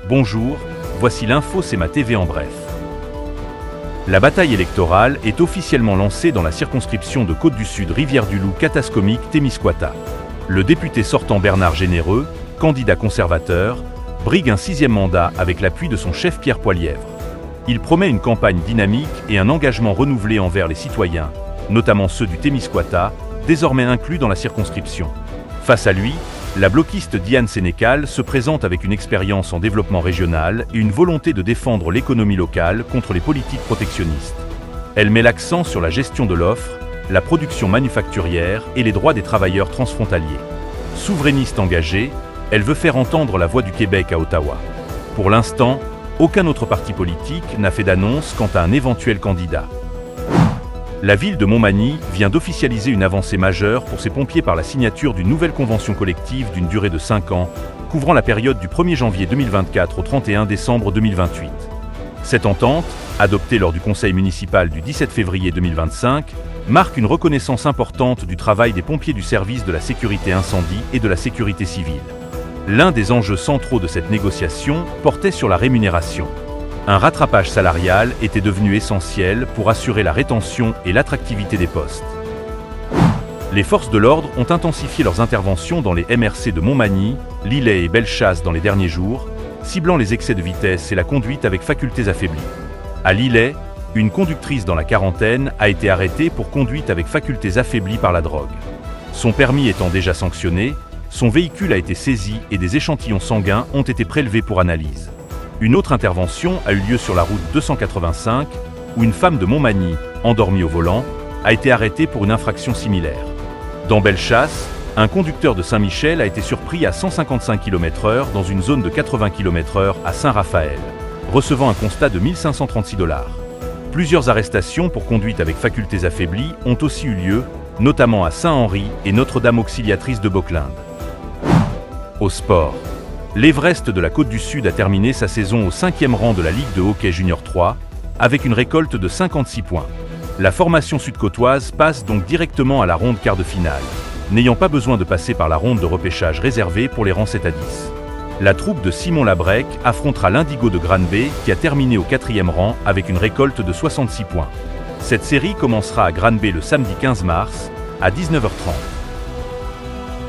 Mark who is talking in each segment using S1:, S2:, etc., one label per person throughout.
S1: Bonjour, voici l'info CEMA TV en bref. La bataille électorale est officiellement lancée dans la circonscription de Côte-du-Sud Rivière-du-Loup-Katascomique-Témiscouata. Le député sortant Bernard Généreux, candidat conservateur, brigue un 6e mandat avec l'appui de son chef Pierre Poilièvre. Il promet une campagne dynamique et un engagement renouvelé envers les citoyens, notamment ceux du Témiscouata, désormais inclus dans la circonscription. Face à lui, la bloquiste Diane Sénécal se présente avec une expérience en développement régional et une volonté de défendre l'économie locale contre les politiques protectionnistes. Elle met l'accent sur la gestion de l'offre, la production manufacturière et les droits des travailleurs transfrontaliers. Souverainiste engagée, elle veut faire entendre la voix du Québec à Ottawa. Pour l'instant, aucun autre parti politique n'a fait d'annonce quant à un éventuel candidat. La ville de Montmagny vient d'officialiser une avancée majeure pour ses pompiers par la signature d'une nouvelle convention collective d'une durée de 5 ans, couvrant la période du 1er janvier 2024 au 31 décembre 2028. Cette entente, adoptée lors du conseil municipal du 17 février 2025, marque une reconnaissance importante du travail des pompiers du service de la sécurité incendie et de la sécurité civile. L'un des enjeux centraux de cette négociation portait sur la rémunération. Un rattrapage salarial était devenu essentiel pour assurer la rétention et l'attractivité des postes. Les forces de l'ordre ont intensifié leurs interventions dans les MRC de Montmagny, Lillet et Bellechasse dans les derniers jours, ciblant les excès de vitesse et la conduite avec facultés affaiblies. À Lillet, une conductrice dans la quarantaine a été arrêtée pour conduite avec facultés affaiblies par la drogue. Son permis étant déjà sanctionné, son véhicule a été saisi et des échantillons sanguins ont été prélevés pour analyse. Une autre intervention a eu lieu sur la route 285, où une femme de Montmagny, endormie au volant, a été arrêtée pour une infraction similaire. Dans Bellechasse, un conducteur de Saint-Michel a été surpris à 155 km/h dans une zone de 80 km/h à Saint-Raphaël, recevant un constat de 1 536 $. Plusieurs arrestations pour conduite avec facultés affaiblies ont aussi eu lieu, notamment à Saint-Henri et Notre-Dame Auxiliatrice de Bauclinde. Au sport. L'Everest de la Côte-du-Sud a terminé sa saison au 5e rang de la Ligue de hockey junior 3, avec une récolte de 56 points. La formation sud-côtoise passe donc directement à la ronde quart de finale, n'ayant pas besoin de passer par la ronde de repêchage réservée pour les rangs 7 à 10. La troupe de Simon Labrec affrontera l'Indigo de Granby qui a terminé au 4e rang avec une récolte de 66 points. Cette série commencera à Granby le samedi 15 mars à 19h30.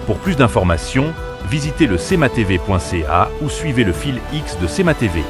S1: Pour plus d'informations, visitez le cematv.ca ou suivez le fil X de CEMA TV.